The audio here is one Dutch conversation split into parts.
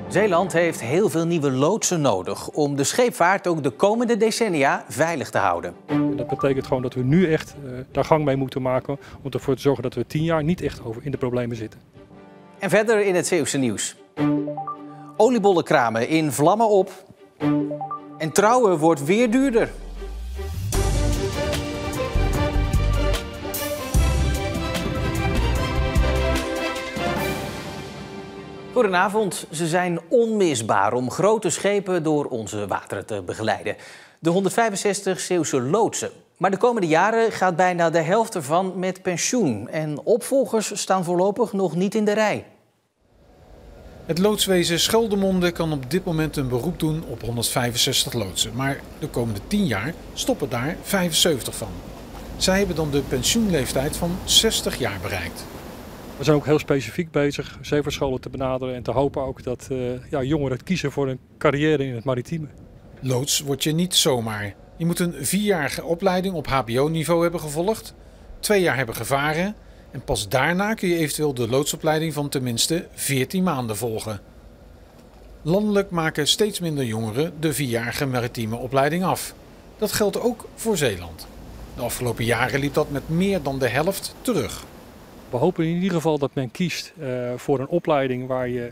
Zeeland heeft heel veel nieuwe loodsen nodig om de scheepvaart ook de komende decennia veilig te houden. Dat betekent gewoon dat we nu echt daar gang mee moeten maken om ervoor te zorgen dat we 10 jaar niet echt in de problemen zitten. En verder in het Zeeuwse nieuws. Oliebollenkramen in vlammen op. En trouwen wordt weer duurder. Goedenavond. Ze zijn onmisbaar om grote schepen door onze wateren te begeleiden. De 165 Zeeuwse loodsen. Maar de komende jaren gaat bijna de helft ervan met pensioen. En opvolgers staan voorlopig nog niet in de rij. Het loodswezen Scheldemonde kan op dit moment een beroep doen op 165 loodsen. Maar de komende 10 jaar stoppen daar 75 van. Zij hebben dan de pensioenleeftijd van 60 jaar bereikt. We zijn ook heel specifiek bezig zeevaartscholen te benaderen en te hopen ook dat jongeren kiezen voor een carrière in het maritieme. Loods word je niet zomaar. Je moet een 4-jarige opleiding op hbo-niveau hebben gevolgd, 2 jaar hebben gevaren en pas daarna kun je eventueel de loodsopleiding van tenminste 14 maanden volgen. Landelijk maken steeds minder jongeren de 4-jarige maritieme opleiding af. Dat geldt ook voor Zeeland. De afgelopen jaren liep dat met meer dan de helft terug. We hopen in ieder geval dat men kiest voor een opleiding waar je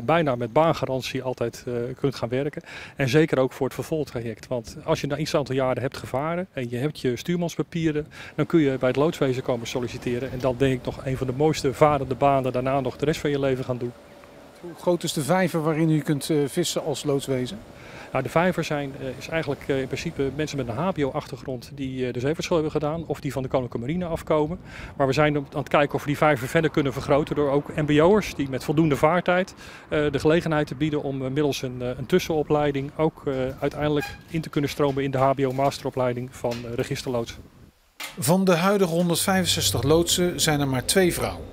bijna met baangarantie altijd kunt gaan werken. En zeker ook voor het vervolgtraject. Want als je na iets aantal jaren hebt gevaren en je hebt je stuurmanspapieren, dan kun je bij het loodswezen komen solliciteren. En dan denk ik nog een van de mooiste varende banen daarna nog de rest van je leven gaan doen. Hoe groot is de vijver waarin u kunt vissen als loodswezen? Nou, de vijver is eigenlijk in principe mensen met een hbo-achtergrond die de zeevaartschool hebben gedaan of die van de Koninklijke Marine afkomen. Maar we zijn aan het kijken of we die vijver verder kunnen vergroten door ook mbo'ers die met voldoende vaartijd de gelegenheid te bieden om middels een tussenopleiding ook uiteindelijk in te kunnen stromen in de hbo-masteropleiding van registerloods. Van de huidige 165 loodsen zijn er maar 2 vrouwen.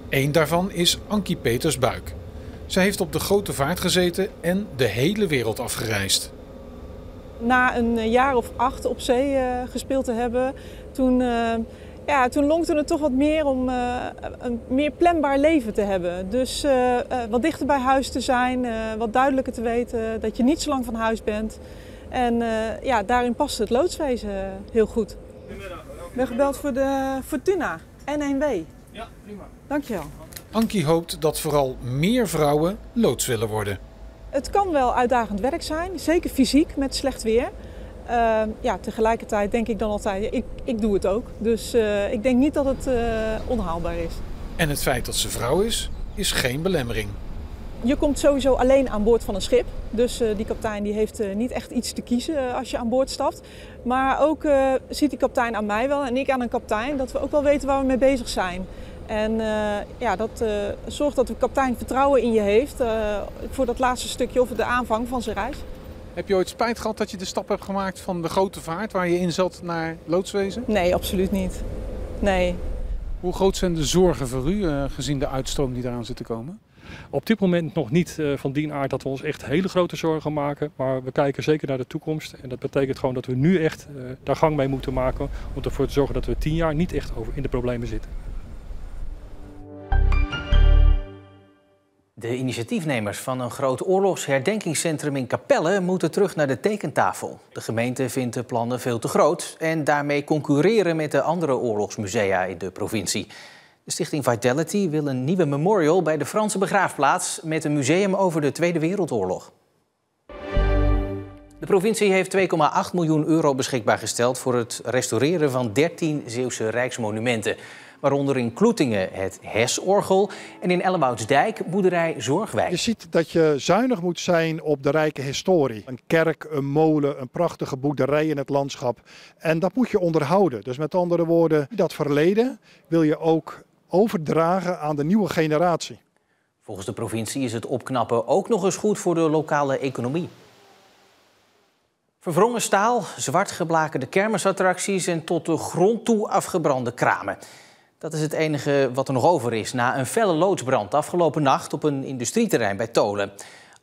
Eén daarvan is Ankie Peters-Buik. Zij heeft op de grote vaart gezeten en de hele wereld afgereisd. Na een jaar of 8 op zee gespeeld te hebben, toen lonkte het toch wat meer om een meer planbaar leven te hebben. Dus wat dichter bij huis te zijn, wat duidelijker te weten dat je niet zo lang van huis bent. En daarin past het loodswezen heel goed. Ik ben gebeld voor de Fortuna N1W. Ja, prima. Dankjewel. Ankie hoopt dat vooral meer vrouwen loods willen worden. Het kan wel uitdagend werk zijn, zeker fysiek met slecht weer. Tegelijkertijd denk ik dan altijd, ik doe het ook. Dus ik denk niet dat het onhaalbaar is. En het feit dat ze vrouw is geen belemmering. Je komt sowieso alleen aan boord van een schip. Dus die kapitein die heeft niet echt iets te kiezen als je aan boord stapt. Maar ook ziet die kapitein aan mij wel en ik aan een kapitein dat we ook wel weten waar we mee bezig zijn. En dat zorgt dat de kapitein vertrouwen in je heeft voor dat laatste stukje of de aanvang van zijn reis. Heb je ooit spijt gehad dat je de stap hebt gemaakt van de grote vaart waar je in zat naar loodswezen? Nee, absoluut niet. Nee. Hoe groot zijn de zorgen voor u gezien de uitstroom die eraan zit te komen? Op dit moment nog niet van die aard dat we ons echt hele grote zorgen maken. Maar we kijken zeker naar de toekomst. En dat betekent gewoon dat we nu echt daar gang mee moeten maken om ervoor te zorgen dat we 10 jaar niet echt in de problemen zitten. De initiatiefnemers van een groot oorlogsherdenkingscentrum in Capelle moeten terug naar de tekentafel. De gemeente vindt de plannen veel te groot en daarmee concurreren met de andere oorlogsmusea in de provincie. De stichting Vitality wil een nieuwe memorial bij de Franse begraafplaats met een museum over de Tweede Wereldoorlog. De provincie heeft 2,8 miljoen euro beschikbaar gesteld voor het restaureren van 13 Zeeuwse rijksmonumenten. Waaronder in Kloetingen het Hesorgel en in Elleboutsdijk boerderij Zorgwijk. Je ziet dat je zuinig moet zijn op de rijke historie. Een kerk, een molen, een prachtige boerderij in het landschap. En dat moet je onderhouden. Dus met andere woorden, dat verleden wil je ook overdragen aan de nieuwe generatie. Volgens de provincie is het opknappen ook nog eens goed voor de lokale economie. Verwrongen staal, zwart geblakerde kermisattracties en tot de grond toe afgebrande kramen. Dat is het enige wat er nog over is na een felle loodsbrand afgelopen nacht op een industrieterrein bij Tholen.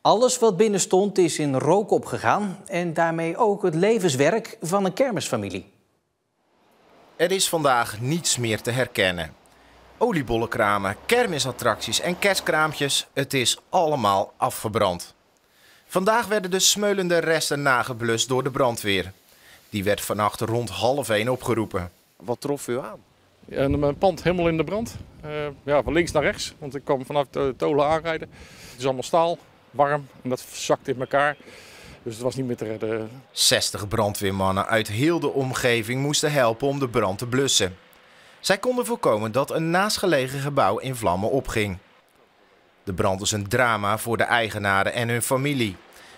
Alles wat binnen stond is in rook opgegaan en daarmee ook het levenswerk van een kermisfamilie. Er is vandaag niets meer te herkennen. Oliebollenkramen, kermisattracties en kerstkraampjes, het is allemaal afgebrand. Vandaag werden de smeulende resten nageblust door de brandweer. Die werd vannacht rond 12:30 opgeroepen. Wat trof u aan? En mijn pand helemaal in de brand. Van links naar rechts, want ik kwam vanaf de tolen aanrijden. Het is allemaal staal, warm en dat zakt in elkaar. Dus het was niet meer te redden. 60 brandweermannen uit heel de omgeving moesten helpen om de brand te blussen. Zij konden voorkomen dat een naastgelegen gebouw in vlammen opging. De brand is een drama voor de eigenaren en hun familie.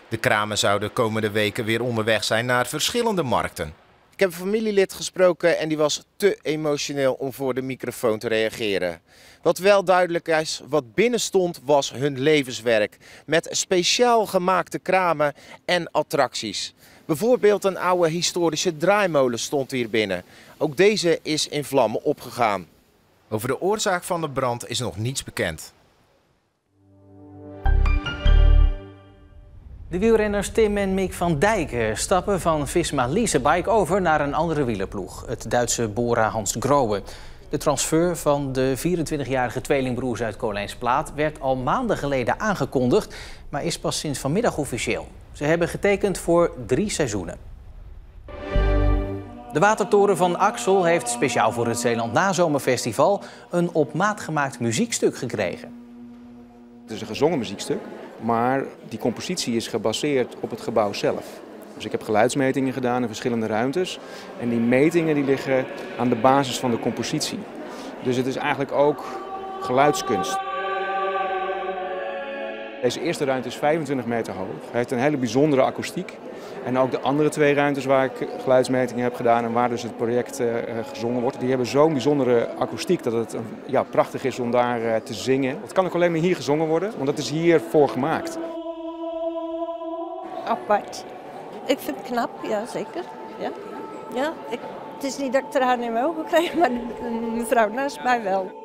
De kramen zouden de komende weken weer onderweg zijn naar verschillende markten. Ik heb een familielid gesproken en die was te emotioneel om voor de microfoon te reageren. Wat wel duidelijk is, wat binnen stond was hun levenswerk. Met speciaal gemaakte kramen en attracties. Bijvoorbeeld een oude historische draaimolen stond hier binnen. Ook deze is in vlammen opgegaan. Over de oorzaak van de brand is nog niets bekend. De wielrenners Tim en Mick van Dijk stappen van Visma Leasebike over naar een andere wielerploeg. Het Duitse Bora Hansgrohe. De transfer van de 24-jarige tweelingbroers uit Kolijnsplaat werd al maanden geleden aangekondigd, maar is pas sinds vanmiddag officieel. Ze hebben getekend voor 3 seizoenen. De Watertoren van Axel heeft speciaal voor het Zeeland Nazomerfestival een op maat gemaakt muziekstuk gekregen. Het is een gezongen muziekstuk, maar die compositie is gebaseerd op het gebouw zelf. Dus ik heb geluidsmetingen gedaan in verschillende ruimtes en die metingen die liggen aan de basis van de compositie. Dus het is eigenlijk ook geluidskunst. Deze eerste ruimte is 25 meter hoog. Hij heeft een hele bijzondere akoestiek. En ook de andere 2 ruimtes waar ik geluidsmetingen heb gedaan en waar dus het project gezongen wordt, die hebben zo'n bijzondere akoestiek dat het prachtig is om daar te zingen. Het kan ook alleen maar hier gezongen worden, want het is hiervoor gemaakt. Apart. Ik vind het knap, ja zeker. Ja, het is niet dat ik tranen in mijn ogen krijg, maar de mevrouw naast mij wel.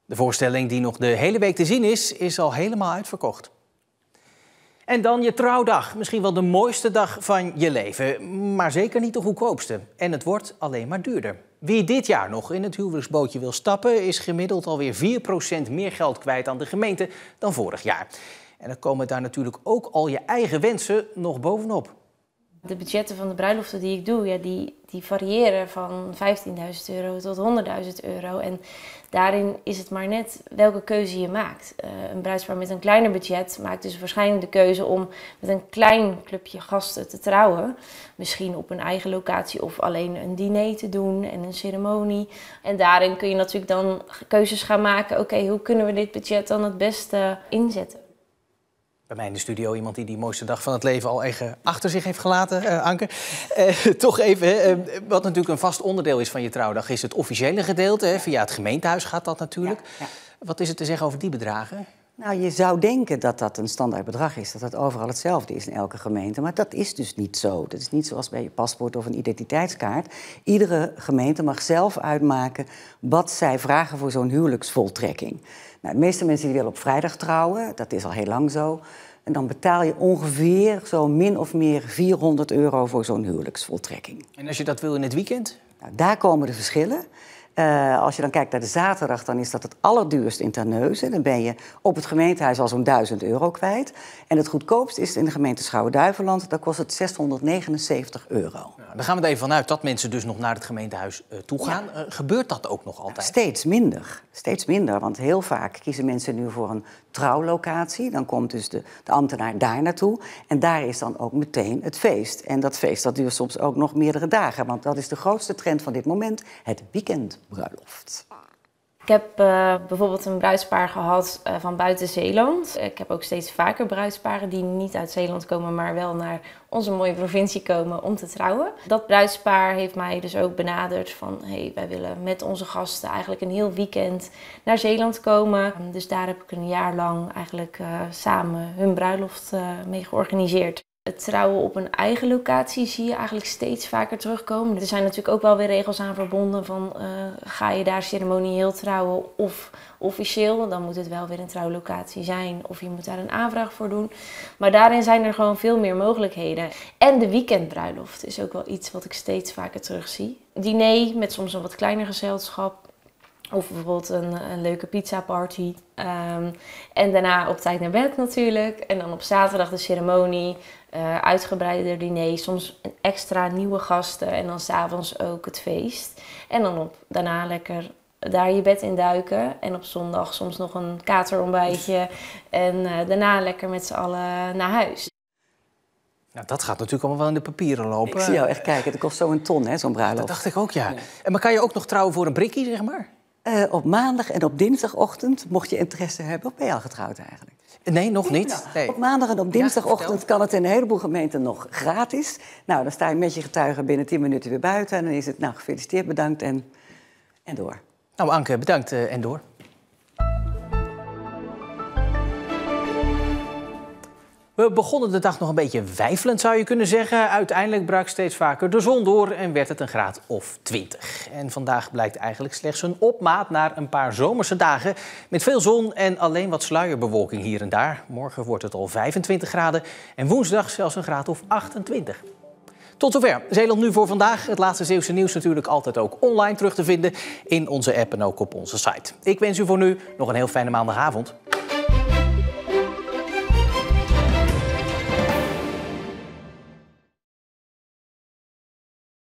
De voorstelling die nog de hele week te zien is al helemaal uitverkocht. En dan je trouwdag. Misschien wel de mooiste dag van je leven, maar zeker niet de goedkoopste. En het wordt alleen maar duurder. Wie dit jaar nog in het huwelijksbootje wil stappen, is gemiddeld alweer 4% meer geld kwijt aan de gemeente dan vorig jaar. En dan komen daar natuurlijk ook al je eigen wensen nog bovenop. De budgetten van de bruiloften die ik doe, ja, die variëren van €15.000 tot €100.000. En daarin is het maar net welke keuze je maakt. Een bruidspaar met een kleiner budget maakt dus waarschijnlijk de keuze om met een klein clubje gasten te trouwen. Misschien op een eigen locatie of alleen een diner te doen en een ceremonie. En daarin kun je natuurlijk dan keuzes gaan maken. Oké, hoe kunnen we dit budget dan het beste inzetten? Bij mij in de studio iemand die mooiste dag van het leven al even achter zich heeft gelaten, Anke. Toch even, wat natuurlijk een vast onderdeel is van je trouwdag, is het officiële gedeelte. Via het gemeentehuis gaat dat natuurlijk. Ja. Wat is er te zeggen over die bedragen? Nou, je zou denken dat dat een standaard bedrag is, dat het overal hetzelfde is in elke gemeente. Maar dat is dus niet zo. Dat is niet zoals bij je paspoort of een identiteitskaart. Iedere gemeente mag zelf uitmaken wat zij vragen voor zo'n huwelijksvoltrekking. Nou, de meeste mensen die willen op vrijdag trouwen, dat is al heel lang zo. En dan betaal je ongeveer zo min of meer €400 voor zo'n huwelijksvoltrekking. En als je dat wil in het weekend? Nou, daar komen de verschillen. Als je dan kijkt naar de zaterdag, dan is dat het allerduurst in Terneuzen. Dan ben je op het gemeentehuis al zo'n €1.000 kwijt. En het goedkoopst is in de gemeente Schouwen-Duiveland. Daar kost het €649. Nou, dan gaan we er even vanuit dat mensen dus nog naar het gemeentehuis toe gaan. Ja. Gebeurt dat ook nog altijd? Steeds minder. Steeds minder, want heel vaak kiezen mensen nu voor een trouwlocatie. Dan komt dus de ambtenaar daar naartoe. En daar is dan ook meteen het feest. En dat feest dat duurt soms ook nog meerdere dagen. Want dat is de grootste trend van dit moment, het weekendbruiloft. Ik heb bijvoorbeeld een bruidspaar gehad van buiten Zeeland. Ik heb ook steeds vaker bruidsparen die niet uit Zeeland komen, maar wel naar onze mooie provincie komen om te trouwen. Dat bruidspaar heeft mij dus ook benaderd van, hey, wij willen met onze gasten eigenlijk een heel weekend naar Zeeland komen. Dus daar heb ik een jaar lang eigenlijk samen hun bruiloft mee georganiseerd. Het trouwen op een eigen locatie zie je eigenlijk steeds vaker terugkomen. Er zijn natuurlijk ook wel weer regels aan verbonden van ga je daar ceremonieel trouwen of officieel. Dan moet het wel weer een trouwlocatie zijn of je moet daar een aanvraag voor doen. Maar daarin zijn er gewoon veel meer mogelijkheden. En de weekendbruiloft is ook wel iets wat ik steeds vaker terugzie. Diner met soms een wat kleiner gezelschap. Of bijvoorbeeld een leuke pizzaparty. En daarna op tijd naar bed natuurlijk. En dan op zaterdag de ceremonie, uitgebreider diner, soms een extra nieuwe gasten. En dan 's avonds ook het feest. En dan daarna lekker daar je bed in duiken. En op zondag soms nog een katerontbijtje. En daarna lekker met z'n allen naar huis. Nou, dat gaat natuurlijk allemaal wel in de papieren lopen. Ik zie jou echt kijken, dat kost zo'n ton, hè, zo'n bruiloft. Dat dacht ik ook, ja. En maar kan je ook nog trouwen voor een brikkie, zeg maar? Op maandag en op dinsdagochtend, mocht je interesse hebben, of ben je al getrouwd eigenlijk? Nee, nog niet. Nee. Op maandag en op dinsdagochtend kan het in een heleboel gemeenten nog gratis. Nou, dan sta je met je getuigen binnen 10 minuten weer buiten. En dan is het, nou, gefeliciteerd, bedankt en door. Nou, Anke, bedankt en door. We begonnen de dag nog een beetje weifelend, zou je kunnen zeggen. Uiteindelijk brak steeds vaker de zon door en werd het een graad of 20. En vandaag blijkt eigenlijk slechts een opmaat naar een paar zomerse dagen met veel zon en alleen wat sluierbewolking hier en daar. Morgen wordt het al 25 graden en woensdag zelfs een graad of 28. Tot zover Zeeland Nu voor vandaag. Het laatste Zeeuwse nieuws natuurlijk altijd ook online terug te vinden in onze app en ook op onze site. Ik wens u voor nu nog een heel fijne maandagavond.